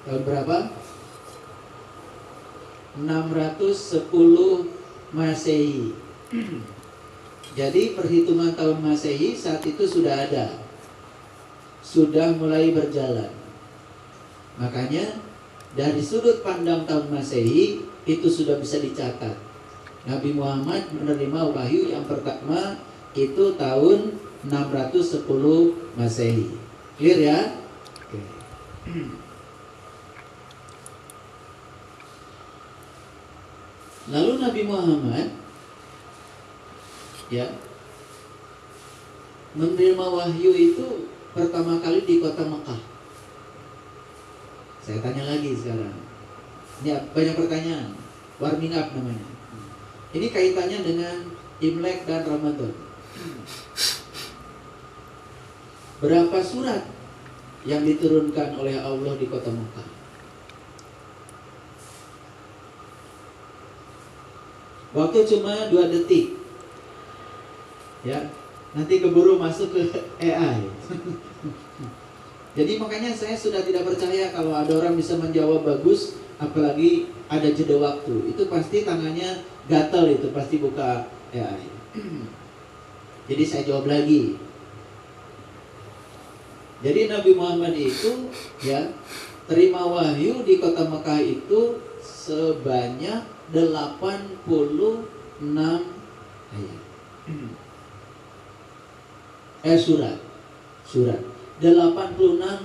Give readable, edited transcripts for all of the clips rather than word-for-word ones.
Tahun berapa? 610 Masehi. Jadi perhitungan tahun Masehi saat itu sudah ada, sudah mulai berjalan. Makanya dari sudut pandang tahun Masehi itu sudah bisa dicatat. Nabi Muhammad menerima wahyu yang pertama itu tahun 610 Masehi. Clear ya? Oke. Lalu Nabi Muhammad ya menerima wahyu itu pertama kali di kota Mekah. Saya tanya lagi sekarang. Ini banyak pertanyaan. Warming up namanya. Ini kaitannya dengan Imlek dan Ramadan. Berapa surat yang diturunkan oleh Allah di kota Mekah? Waktu cuma 2 detik. Ya, nanti keburu masuk ke AI. Jadi makanya saya sudah tidak percaya kalau ada orang bisa menjawab bagus, apalagi ada jeda waktu. Itu pasti tangannya gatal, itu pasti buka AI. Jadi saya jawab lagi. Jadi Nabi Muhammad itu ya terima wahyu di kota Mekah itu sebanyak 86 ayat. Surat 86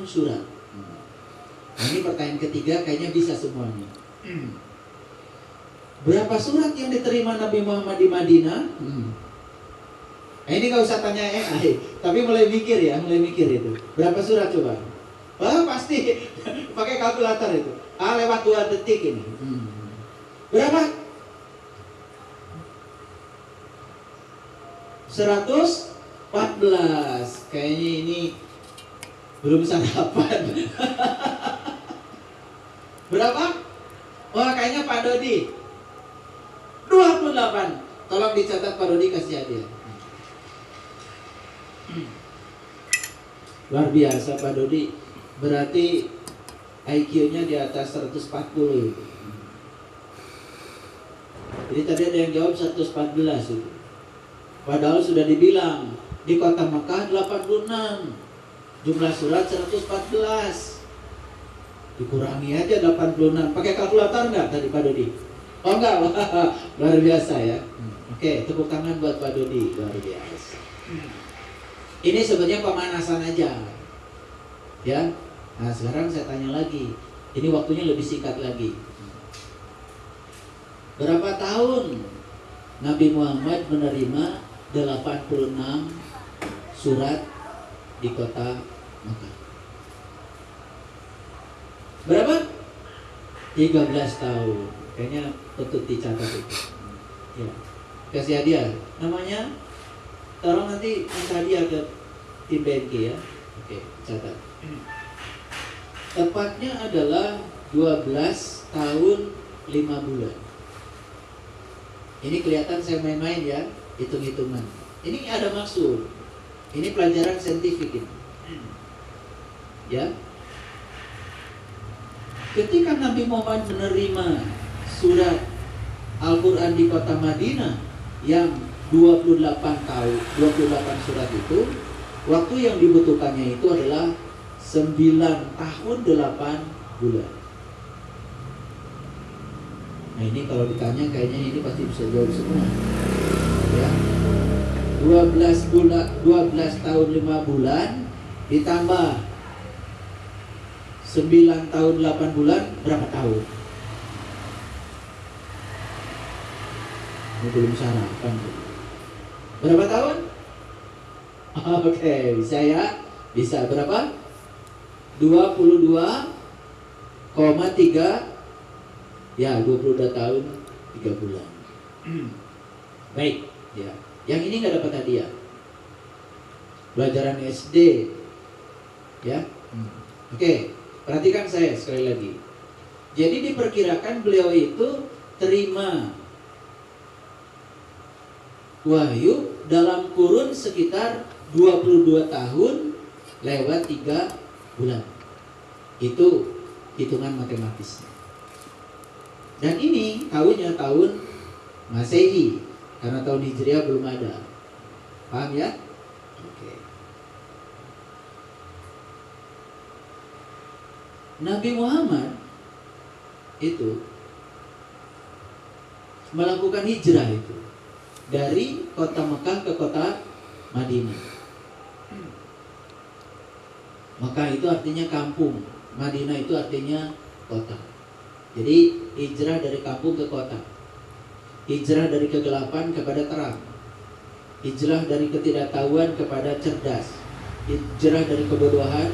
surat. Nah, ini pertanyaan ketiga, kayaknya bisa semuanya. Berapa surat yang diterima Nabi Muhammad di Madinah? Nah, ini gak usah tanya AI, tapi mulai mikir ya, mulai mikir itu. Berapa surat coba? Wah, pasti pakai kalkulator itu. Lewat 2 detik ini. Berapa? 114. Kayaknya ini belum sarapan. Berapa? Wah, kayaknya Pak Dodi 28. Tolong dicatat Pak Dodi, kasih hadiah. Luar biasa Pak Dodi. Berarti IQ-nya di atas 140 itu. Jadi tadi ada yang jawab 114 itu. Padahal sudah dibilang di kota Mekah 86, jumlah surat 114. Dikurangi aja 86. Pakai kalkulator enggak tadi Pak Dodi? Oh enggak, luar biasa ya. Oke, tepuk tangan buat Pak Dodi, luar biasa. Ini sebenarnya pemanasan aja, ya. Nah sekarang saya tanya lagi, ini waktunya lebih singkat lagi. Berapa tahun Nabi Muhammad menerima 86 surat di kota Mekah? Berapa? 13 tahun. Kayaknya patut dicatat itu. Ya. Kasih hadiah. Namanya, tolong nanti minta hadiah ke tim BNK ya. Oke, catat. Tepatnya adalah 12 tahun 5 bulan. Ini kelihatan saya main-main ya, hitung-hitungan. Ini ada maksud. Ini pelajaran saintifik ini. Ya. Ketika Nabi Muhammad menerima surat Al-Quran di kota Madinah yang 28 surat itu, waktu yang dibutuhkannya itu adalah 9 tahun 8 bulan. Nah ini kalau ditanya kayaknya ini pasti bisa jawab semua. Ya. 12 tahun 5 bulan ditambah 9 tahun 8 bulan, berapa tahun? Ini belum sarapan. Berapa tahun? Oke, bisa ya? Bisa berapa? 22,3. Ya, 22 tahun 3 bulan. Baik, ya. Yang ini nggak dapat hadiah. Pelajaran SD. Ya. Oke, perhatikan saya sekali lagi. Jadi diperkirakan beliau itu terima wahyu dalam kurun sekitar 22 tahun lewat 3 bulan. Itu hitungan matematis. Dan ini tahunnya tahun Masehi, karena tahun Hijriah belum ada. Paham ya? Oke. Nabi Muhammad itu melakukan hijrah itu dari kota Mekah ke kota Madinah. Mekah itu artinya kampung, Madinah itu artinya kota. Jadi hijrah dari kampung ke kota, hijrah dari kegelapan kepada terang, hijrah dari ketidaktahuan kepada cerdas, hijrah dari kebodohan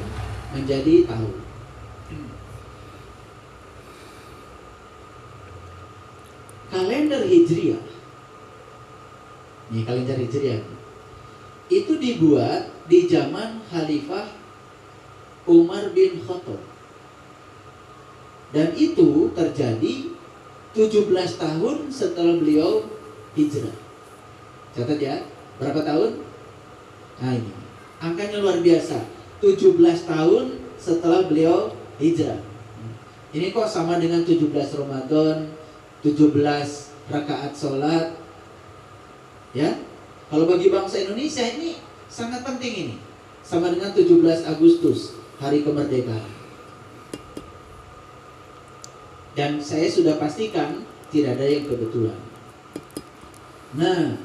menjadi tahu. Kalender Hijriah, ini kalender Hijriah, itu dibuat di zaman Khalifah Umar bin Khattab. Dan itu terjadi 17 tahun setelah beliau hijrah. Catat ya, berapa tahun? Nah ini, angkanya luar biasa. 17 tahun setelah beliau hijrah. Ini kok sama dengan 17 Ramadan, 17 rakaat sholat. Ya, kalau bagi bangsa Indonesia ini sangat penting ini. Sama dengan 17 Agustus, hari kemerdekaan. Dan saya sudah pastikan tidak ada yang kebetulan. Nah,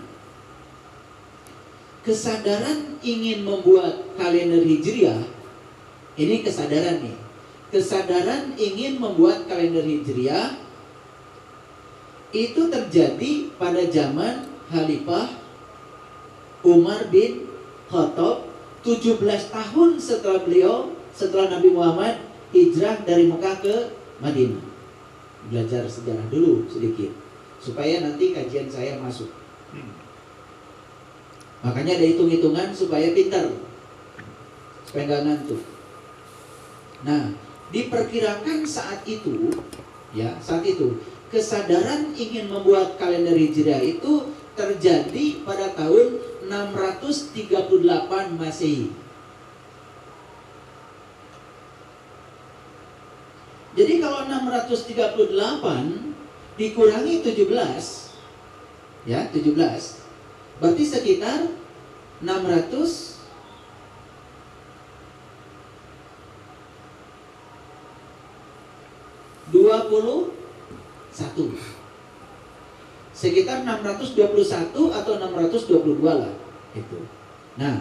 kesadaran ingin membuat kalender Hijriah, ini kesadaran nih. Kesadaran ingin membuat kalender Hijriah itu terjadi pada zaman Khalifah Umar bin Khattab, 17 tahun setelah Nabi Muhammad hijrah dari Mekah ke Madinah. Belajar sejarah dulu sedikit supaya nanti kajian saya masuk. Makanya ada hitung-hitungan supaya pintar, supaya nggak ngantuk. Nah, diperkirakan saat itu kesadaran ingin membuat kalender Hijriah itu terjadi pada tahun 638 Masehi. Jadi kalau 638 dikurangi 17, ya 17, berarti sekitar 621, sekitar 621 atau 622 lah itu. Nah,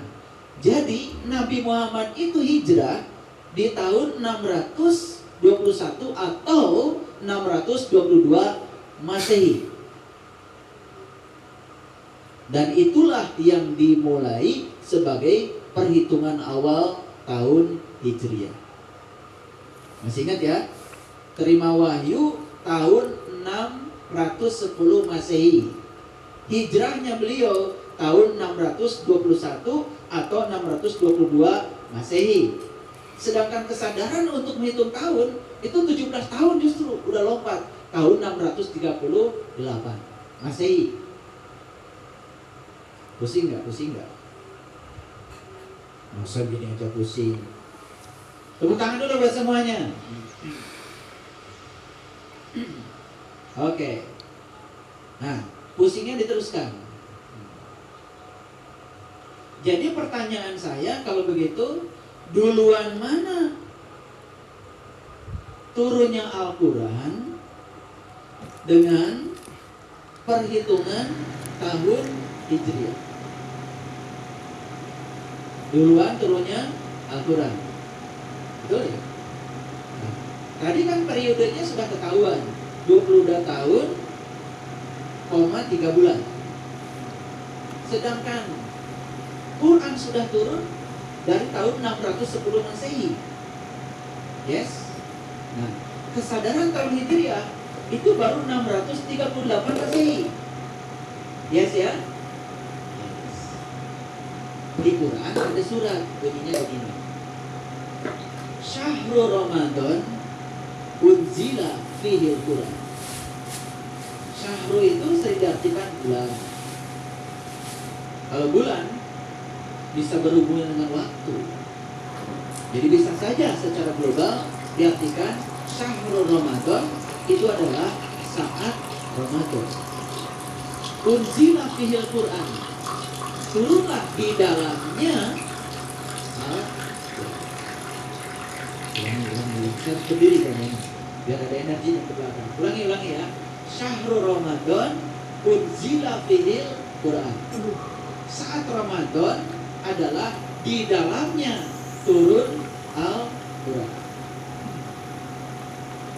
jadi Nabi Muhammad itu hijrah di tahun 621 atau 622 Masehi. Dan itulah yang dimulai sebagai perhitungan awal tahun Hijriah. Masih ingat ya? Terima wahyu tahun 610 Masehi. Hijrahnya beliau tahun 621 atau 622 Masehi. Sedangkan kesadaran untuk menghitung tahun itu 17 tahun justru udah lompat tahun 638 Masehi. Pusing nggak? Masa gini aja pusing. Tepuk tangan dulu buat semuanya. Oke. Nah, pusingnya diteruskan. Jadi pertanyaan saya kalau begitu, duluan mana turunnya Al-Quran dengan perhitungan tahun Hijriah? Duluan turunnya Al-Quran, betul ya? Nah, tadi kan periodenya sudah ketahuan, 22 tahun, 3 bulan. Sedangkan Quran sudah turun dari tahun 610 Masehi. Yes. Nah, kesadaran tahun Hijriah itu baru 638 Masehi. Yes ya. Di Quran ada surat bunyinya begini. Syahrul Ramadan unzila fihi Quran. Syahrul itu sering diartikan bulan. Kalau bulan bisa berhubungan dengan waktu. Jadi bisa saja secara global diartikan syahrul Ramadan itu adalah saat Ramadan. Unzila fihil Quran, turunlah di dalamnya. Ulangi, saya berdiri kan ya, biar ada energi yang ke belakang. Ulangi ya. Syahrul Ramadan, unzila fihil Quran. Saat Ramadan adalah di dalamnya turun Al-Quran.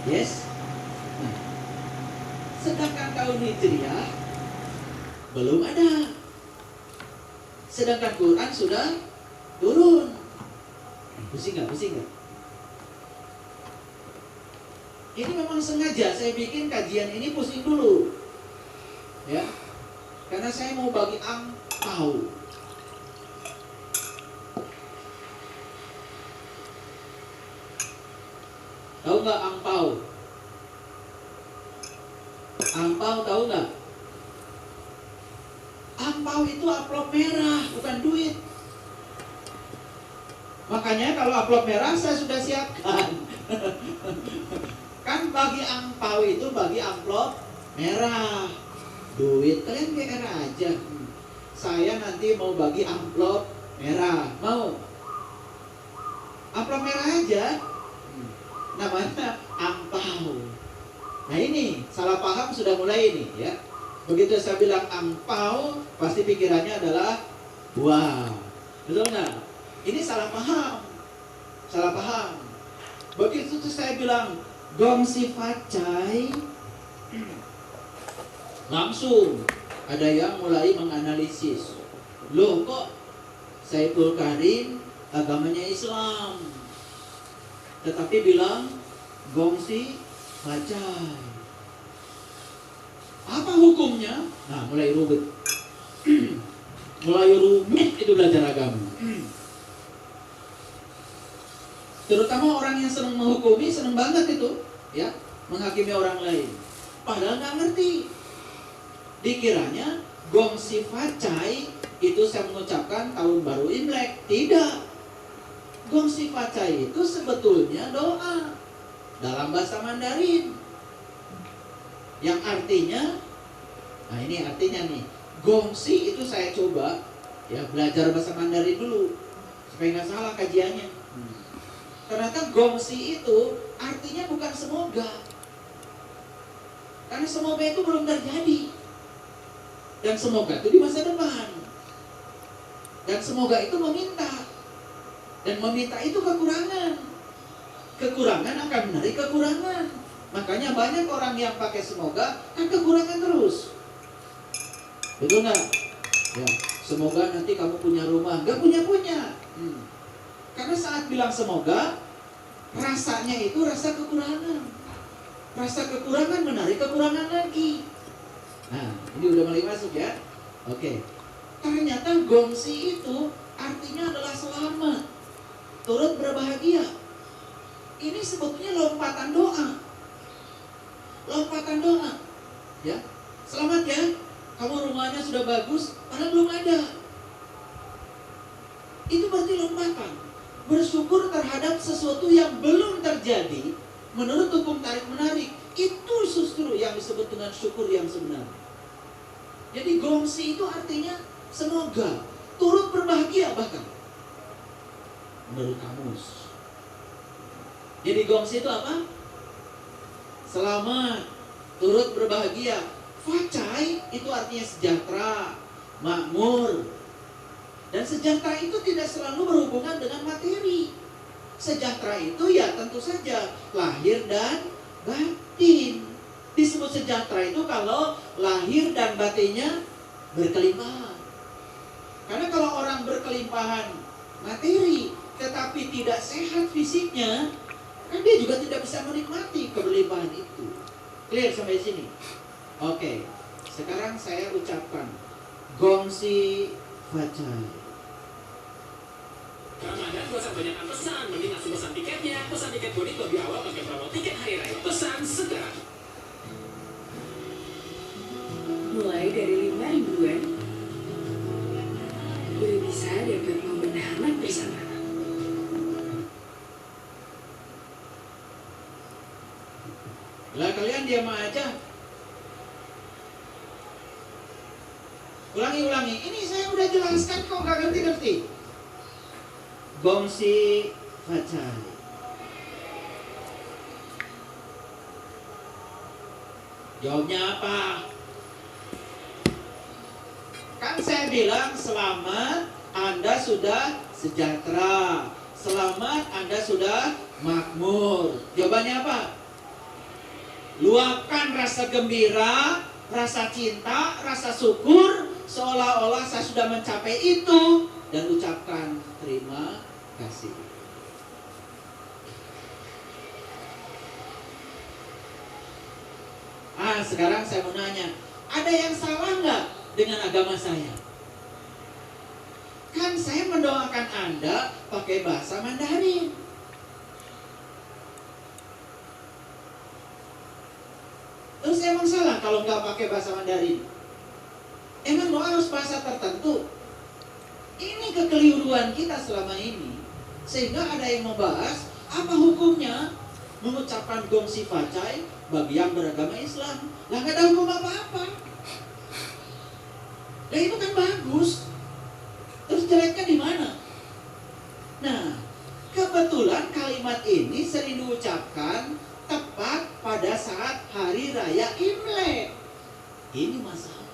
Yes? Nah, sedangkan tahun Hijriah belum ada. Sedangkan Quran sudah turun. Pusing nggak? Ini memang sengaja saya bikin kajian ini pusing dulu, ya, karena saya mau bagi angpau. Tahu nggak angpau? Angpau tahu nggak? Angpau itu amplop merah, bukan duit. Makanya kalau amplop merah saya sudah siapkan. Kan bagi angpau itu bagi amplop merah. Duit kalian GR aja. Saya nanti mau bagi amplop merah. Mau? Amplop merah aja. Namanya angpau. Nah ini salah paham sudah mulai ini ya. Begitu saya bilang angpau, pasti pikirannya adalah wow. Betul nggak? Ini salah paham. Salah paham. Begitu saya bilang gongsi facai, langsung ada yang mulai menganalisis. Loh kok Saiful Karim agamanya Islam, tetapi bilang gongsi facai. Apa hukumnya? Nah mulai rumit. Mulai rumit itu belajar agama. Terutama orang yang senang menghukumi, senang banget itu, ya, menghakimi orang lain. Padahal nggak ngerti. Dikiranya gongsi facai itu saya mengucapkan tahun baru Imlek. Tidak. Gongsi facai itu sebetulnya doa dalam bahasa Mandarin. Yang artinya, nah ini artinya nih, gongsi itu saya coba ya belajar bahasa Mandarin dulu supaya nggak salah kajiannya. Ternyata gongsi itu artinya bukan semoga. Karena semoga itu belum terjadi. Dan semoga itu di masa depan. Dan semoga itu meminta. Dan meminta itu kekurangan. Kekurangan akan menarik kekurangan. Makanya banyak orang yang pakai semoga kan kekurangan terus. Betul nggak? Ya, semoga nanti kamu punya rumah. Nggak punya. Karena saat bilang semoga, rasanya itu rasa kekurangan. Rasa kekurangan menarik kekurangan lagi. Nah, ini udah mulai masuk ya. Oke. Ternyata gongsi itu artinya adalah selamat, turut berbahagia. Ini sebetulnya lompatan doa. Lompatan doa. Ya. Selamat ya. Kamu rumahnya sudah bagus, padahal belum ada. Itu berarti lompatan. Bersyukur terhadap sesuatu yang belum terjadi menurut hukum tarik menarik. Itu justru yang disebut dengan syukur yang sebenarnya. Jadi gongsi itu artinya semoga, turut berbahagia bahkan menurut kamus. Jadi gongsi itu apa? Selamat, turut berbahagia. Facai itu artinya sejahtera, makmur. Dan sejahtera itu tidak selalu berhubungan dengan materi. Sejahtera itu ya tentu saja lahir dan batin. Disebut sejahtera itu kalau lahir dan batinnya berkelimpahan. Karena kalau orang berkelimpahan materi tetapi tidak sehat fisiknya, kan dia juga tidak bisa menikmati keberlimpahan itu. Clear sampai sini? Oke. Sekarang saya ucapkan gongsi facai. Ramadan gak usah banyak pesan, mending langsung pesan tiketnya. Pesan tiket boarding lebih awal pakai promo tiket hari raya. Pesan segera. Mulai dari 5 ribuan, udah bisa dapat momen hangat bersama. Lah kalian diam aja. Ulangi. Ini saya udah jelaskan kok nggak ngerti-ngerti. Gongsi facai. Jawabnya apa? Kan saya bilang selamat Anda sudah sejahtera. Selamat Anda sudah makmur. Jawabannya apa? Luapkan rasa gembira, rasa cinta, rasa syukur, seolah-olah saya sudah mencapai itu, dan ucapkan terima kasih. Sekarang saya mau nanya, ada yang salah nggak dengan agama saya? Kan saya mendoakan Anda pakai bahasa Mandarin. Terus emang salah kalau nggak pakai bahasa Mandarin? Emang doa harus bahasa tertentu? Ini kekeliruan kita selama ini. Sehingga ada yang membahas apa hukumnya mengucapkan gongsi facai bagi yang beragama Islam. Lah nggak ada hukum apa-apa. Nah itu kan bagus. Terus jeleknya di mana? Nah, kebetulan kalimat ini sering diucapkan tepat pada saat hari raya Imlek. Ini masalah.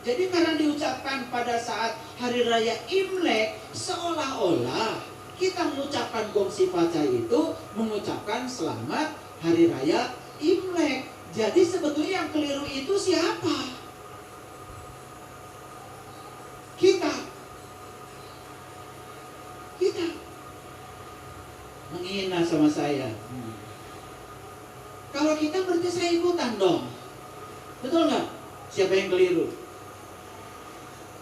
Jadi karena diucapkan pada saat hari raya Imlek, seolah-olah kita mengucapkan gongsi facai itu mengucapkan selamat hari raya Imlek. Jadi sebetulnya yang keliru itu siapa? Kita menghina sama saya. Kalau kita berarti saya ikutan dong. Betul nggak? Siapa yang keliru?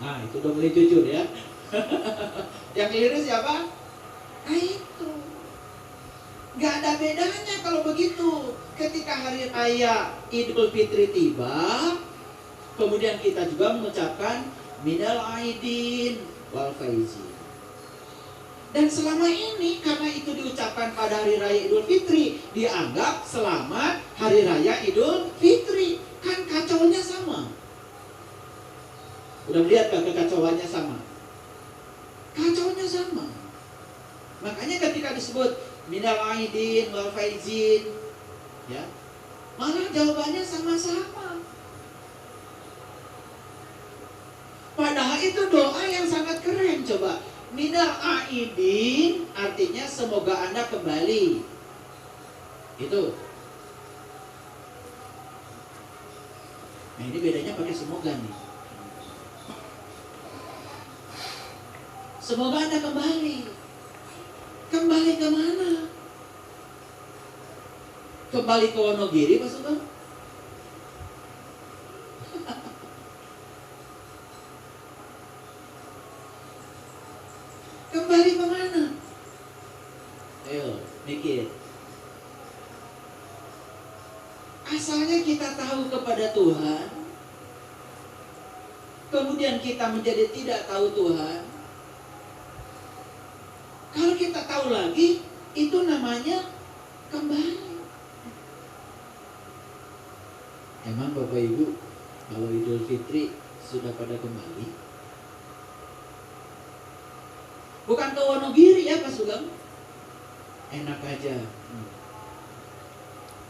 Nah itu udah mulai jujur ya. Yang keliru siapa? Nah itu. Nggak ada bedanya kalau begitu. Ketika hari raya Idul Fitri tiba, kemudian kita juga mengucapkan minal aidin wal faizin. Dan selama ini karena itu diucapkan pada hari raya Idul Fitri, dianggap selamat hari raya Idul Fitri. Kan kacaunya sama. Udah melihat gak kekacauannya sama? Kacaunya sama. Makanya ketika disebut minal aidin wal faizin, ya, malah jawabannya sama-sama. Padahal itu doa yang sangat keren. Coba, minal aidin artinya semoga Anda kembali. Itu. Nah ini bedanya pakai semoga nih. Semoga Anda kembali. Kembali ke mana? Kembali ke Wonogiri, Pak Sugeng? Kembali ke mana? Ayo, mikir. Asalnya kita tahu kepada Tuhan, kemudian kita menjadi tidak tahu Tuhan. Kalau kita tahu lagi, itu namanya kembali. Emang Bapak Ibu, kalau Idul Fitri sudah pada kembali? Bukan ke Wonogiri ya Pak Sugeng? Enak aja.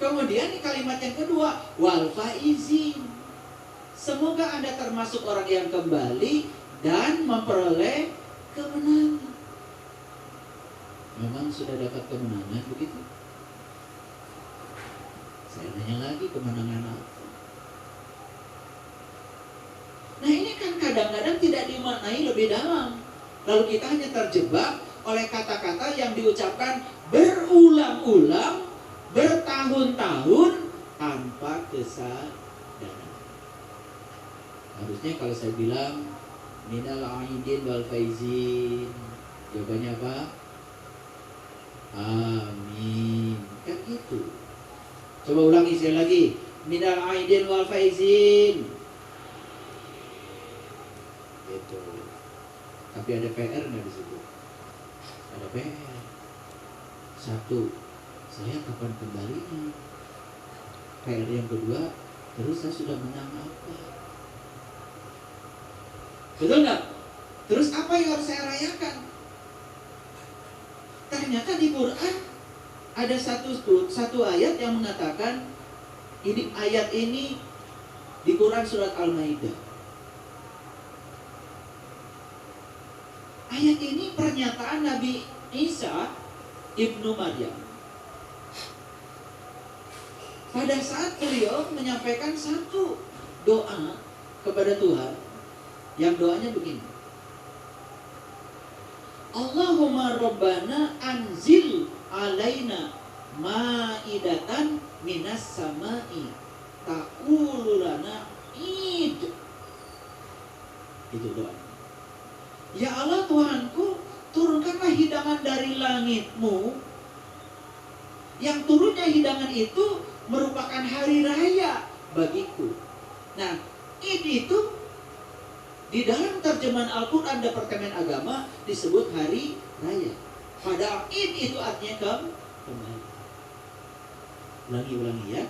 Kemudian kalimat yang kedua, wal faizin. Semoga Anda termasuk orang yang kembali dan memperoleh kemenangan. Memang sudah dapat kemenangan begitu? Saya tanya lagi, kemenangan apa? Nah ini kan kadang-kadang tidak dimaknai lebih dalam. Lalu kita hanya terjebak oleh kata-kata yang diucapkan berulang-ulang, bertahun-tahun tanpa kesadaran. Harusnya kalau saya bilang minal aidin wal faizin, jawabannya apa? Amin. Kan gitu. Coba ulangi sekali lagi. Minal aidin wal faizin. Gitu. Tapi ada PR nggak di situ? Ada PR. Satu, saya kapan kembalinya? PR yang kedua, terus saya sudah menang apa? Betul nggak? Terus apa yang harus saya rayakan? Ternyata di Quran ada satu ayat yang mengatakan, ayat ini di Quran surat Al-Maidah. Ayat ini pernyataan Nabi Isa ibnu Maryam. Pada saat beliau menyampaikan satu doa kepada Tuhan, yang doanya begini: Allahumma Rabbana anzil alaina ma'idatan minas sama'i ta'ulu lana id. Itu doa. Ya Allah Tuhanku, turunkanlah hidangan dari langitmu. Yang turunnya hidangan itu merupakan hari raya bagiku. Nah, id itu di dalam terjemahan Al-Quran Departemen Agama disebut hari raya. Padahal id itu artinya kembali. Ulangi ya.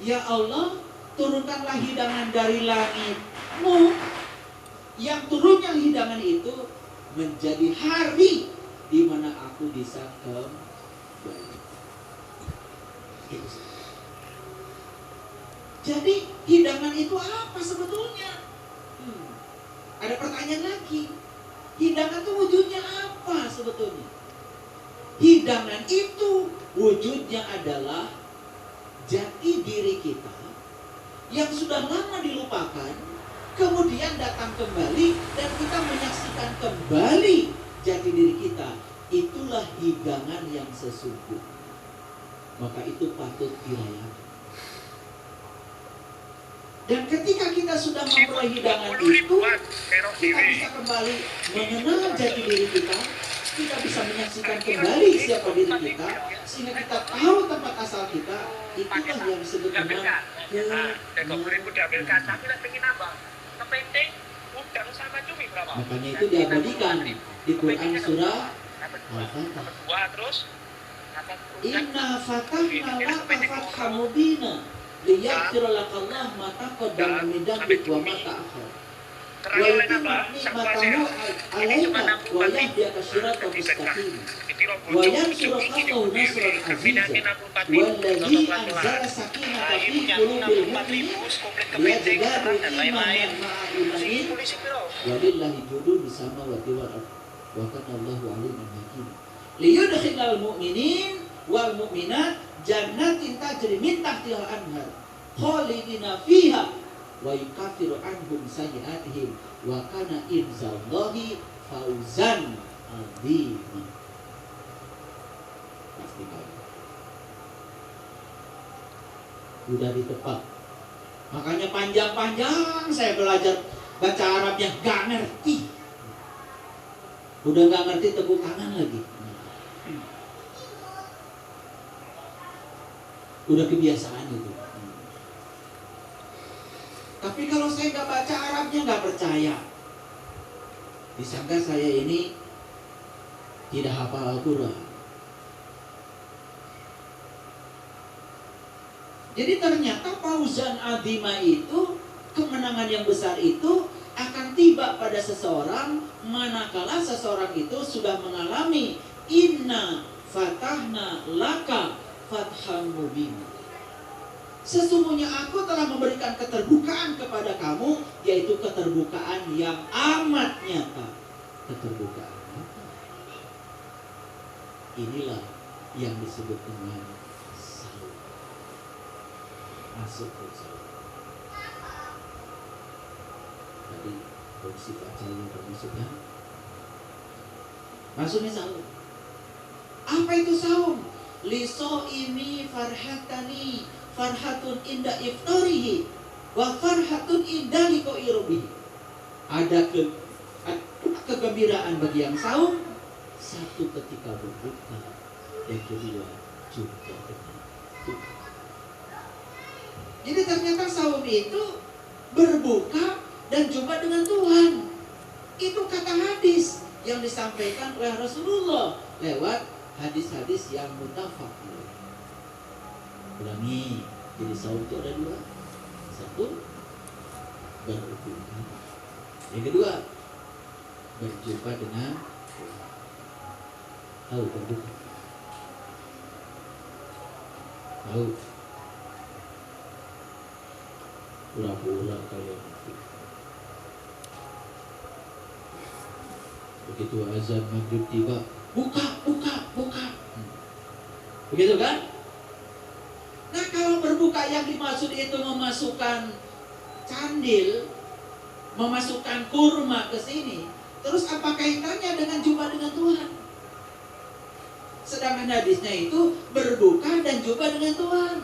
Ya Allah, turunkanlah hidangan dari langitmu. Yang turunnya hidangan itu menjadi hari di mana aku bisa kembali. Jadi hidangan itu apa sebetulnya? Ada pertanyaan lagi. Hidangan itu wujudnya apa sebetulnya? Hidangan itu wujudnya adalah jati diri kita yang sudah lama dilupakan, kemudian datang kembali dan kita menyaksikan kembali jati diri kita. Itulah hidangan yang sesungguhnya. Maka itu patut dirayakan. Dan ketika kita sudah memperoleh hidangan itu, kita bisa kembali mengenal jati diri kita, kita bisa menyaksikan kembali siapa diri kita, sehingga kita tahu tempat asal kita. Itulah yang disebut dengan makanya itu diabadikan di Quran surah Al-Fatah. Inna fatahna laka fatha mubina liyaghfira lakallahu ma taqaddama min dhanbika wa ma ta'akhkhara wa yutimma ni'matahu 'alaika wa yahdiyaka siratan mustaqima wa yansuraka nasran 'azizan walladzi anzala sakinata fi qulubil mu'minin liyazdadu imanan ma'a imanihim walillahi junudus samawati wal ardh wa kana Allahu 'aliman hakim liyudkhilal mu'minin wal mu'minat jannatin tajri min tahtihal anhar khalidina fiha wa yukaffiru anhum sayyi'atihim wa kana inzallahi fauzan azima. Pasti tahu. Udah ditebak. Makanya panjang-panjang saya belajar baca Arabnya gak ngerti. Udah gak ngerti tepuk tangan lagi. Udah kebiasaan itu. Tapi kalau saya nggak baca Arabnya nggak percaya, disangka saya ini tidak hafal Al-Quran. Jadi ternyata fauzan azima itu, kemenangan yang besar itu akan tiba pada seseorang manakala seseorang itu sudah mengalami inna fatahna laka fatham mubina. Sesungguhnya aku telah memberikan keterbukaan kepada kamu, yaitu keterbukaan yang amat nyata. Keterbukaan. Inilah yang disebut dengan saum. Masuk ke saum. Tadi bersifat saum termasuknya. Masuknya saum. Apa itu saum? Liso ini farhatani, farhatun inda iftarihi wa farhatun inda liqa'irubihi. Ada kegembiraan bagi yang saum, satu ketika berbuka, yang kedua juga dengan Tuhan. Jadi ternyata saum itu berbuka dan jumpa dengan Tuhan. Itu kata hadis yang disampaikan oleh Rasulullah lewat hadis-hadis yang muttafaq. Ulangi, jadi saum itu ada dua. Satu, berhubungan. Yang kedua, berjumpa dengan tahu berbuka. Tahu. Pura-pura kalian. Begitu azan maghrib tiba, buka. Begitu kan? Nah, kalau berbuka yang dimaksud itu memasukkan candil, memasukkan kurma ke sini, terus apa kaitannya dengan jumpa dengan Tuhan? Sedangkan hadisnya itu berbuka dan jumpa dengan Tuhan.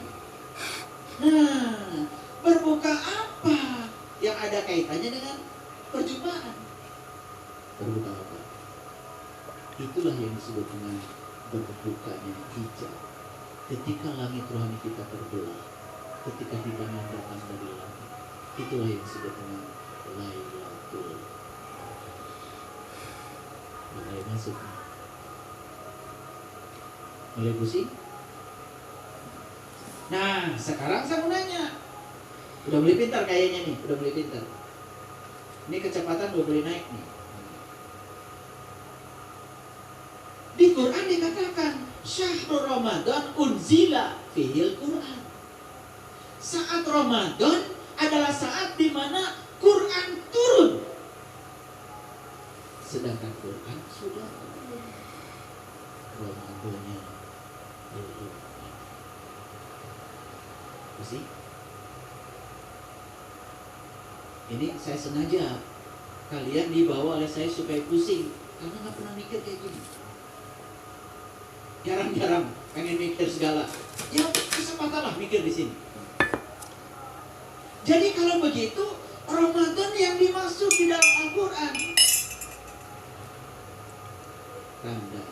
Nah, berbuka apa yang ada kaitannya dengan perjumpaan? Berbuka apa? Itulah yang disebut dengan berbukanya hijab. Ketika langit rohani kita terbelah, ketika hidangan datang dari langit, itulah yang disebut dengan Lailatul. Mulai masuk, mulai pusing. Nah, sekarang saya mau nanya, udah mulai pintar kayaknya nih, udah mulai pintar. Ini kecepatan udah boleh naik nih. Di Quran dikatakan Syahrul Ramadan unzila fihil Quran. Saat Ramadan adalah saat di mana Quran turun. Sedangkan Quran sudah turun. Ramadannya belum. Masih? Ini saya sengaja kalian dibawa oleh saya supaya pusing, karena nggak pernah mikir kayak gini. Jarang-jarang pengen mikir segala. Ya kesempatan lah mikir di sini. Jadi kalau begitu, Ramadan yang dimaksud di dalam Al-Quran tanda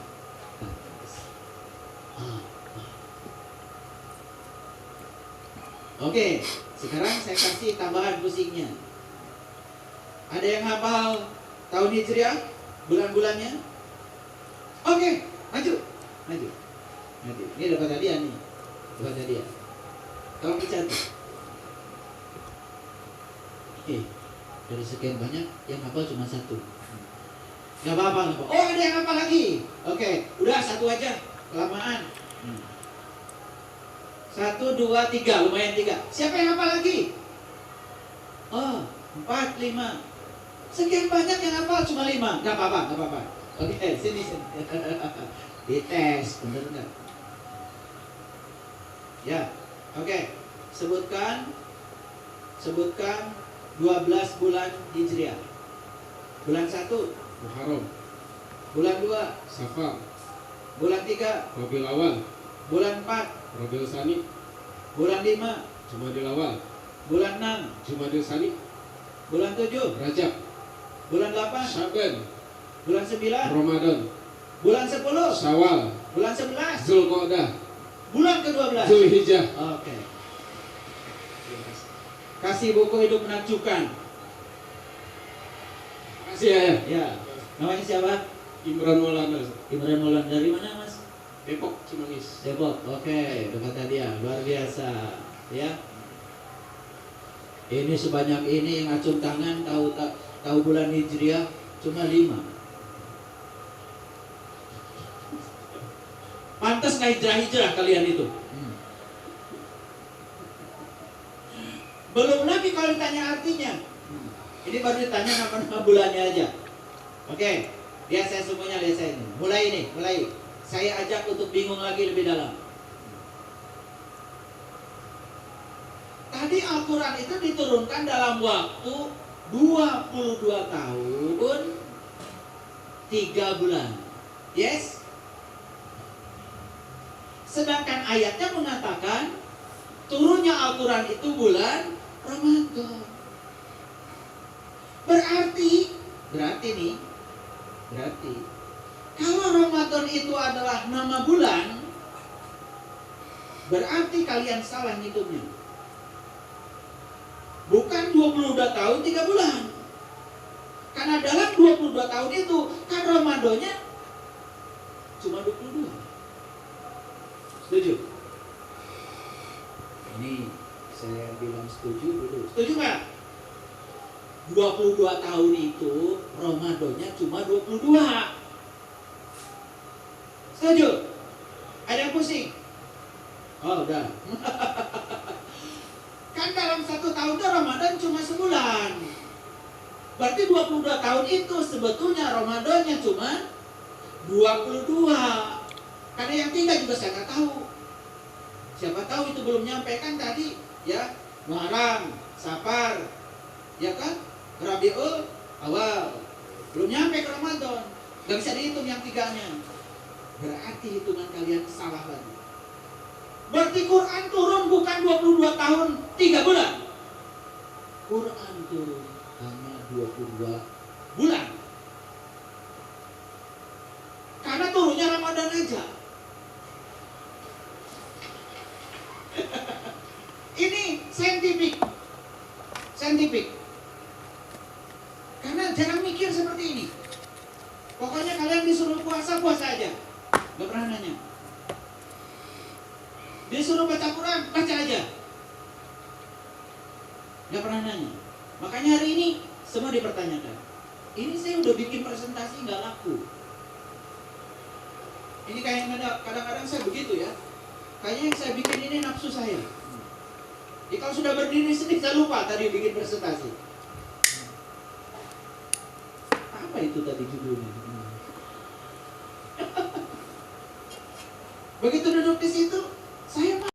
Oke, sekarang saya kasih tambahan pusingnya. Ada yang hafal tahun Hijriah, bulan-bulannya? Oke, maju. Ini dapat hadiah nih. Dapat hadiah. Tolong dicatat. Oke, dari sekian banyak yang hafal cuma satu. Gak apa-apa. Oh, ada yang hafal lagi. Oke, udah satu aja. Kelamaan. 1, 2, 3, lumayan 3. Siapa yang hafal lagi? Oh, 4, 5. Sekian banyak yang hafal cuma 5. Gak apa-apa. Oke, sini. Dites, bener nggak? Ya, oke. Sebutkan 12 bulan Hijriah. Bulan 1 Muharram. Bulan 2 Safar. Bulan 3 Rabiul Awal. Bulan 4 Rabiul Tsani. Bulan 5 Jumadil Awal. Bulan 6 Jumadil Tsani. Bulan 7 Rajab. Bulan 8 Syaban. Bulan 9 Ramadan. Bulan 10 Syawal. Bulan 11 Zulqa'dah. Bulan ke-12 Zulhijjah. Oke. Kasih buku hidup menakjubkan. Makasih ya. Ya. Namanya siapa? Imran Maulana. Imran Maulana. Dari mana, Mas? Depok, Cimanggis. Depok. Oke, dapat hadiah. Luar biasa. Ya. Ini sebanyak ini yang acung tangan tahu bulan Hijriah cuma 5. Pantas nggak hijrah kalian itu. Belum lagi kalau ditanya artinya. Ini baru ditanya nama bulannya aja. Oke, lihat saya semuanya, lihat saya ini. Mulai. Saya ajak untuk bingung lagi lebih dalam. Tadi Al-Quran itu diturunkan dalam waktu 22 tahun 3 bulan. Yes? Sedangkan ayatnya mengatakan turunnya Al-Quran itu bulan Ramadan. Berarti kalau Ramadan itu adalah nama bulan, berarti kalian salah ngitungnya. Bukan 22 tahun 3 bulan. Karena dalam 22 tahun itu kan Ramadannya cuma 22. Setuju? Ini saya bilang setuju dulu. Setuju nggak? 22 tahun itu Ramadannya cuma 22. Setuju? Ada yang pusing? Oh udah. Kan dalam 1 tahun itu Ramadan cuma sebulan. Berarti 22 tahun itu sebetulnya Ramadannya cuma 22. Karena yang 3 juga saya nggak tahu. Siapa tahu itu belum nyampe kan tadi ya, Muharram, Safar, ya kan, Rabiul Awal, belum nyampe ke Ramadan, nggak bisa dihitung yang 3-nya. Berarti hitungan kalian salah lagi. Berarti Quran turun bukan 22 tahun 3 bulan. Quran turun hanya 22 bulan. Karena turunnya Ramadan aja. Ini saintifik. Karena jangan mikir seperti ini. Pokoknya kalian disuruh puasa aja. Gak pernah nanya. Disuruh baca Quran, baca aja. Gak pernah nanya. Makanya hari ini semua dipertanyakan. Ini saya udah bikin presentasi gak laku. Ini kayak kadang-kadang saya begitu ya. Kayaknya yang saya bikin ini nafsu saya. Jadi kalau sudah berdiri sedikit saya lupa tadi bikin presentasi. Apa itu tadi judulnya? Begitu duduk di situ, saya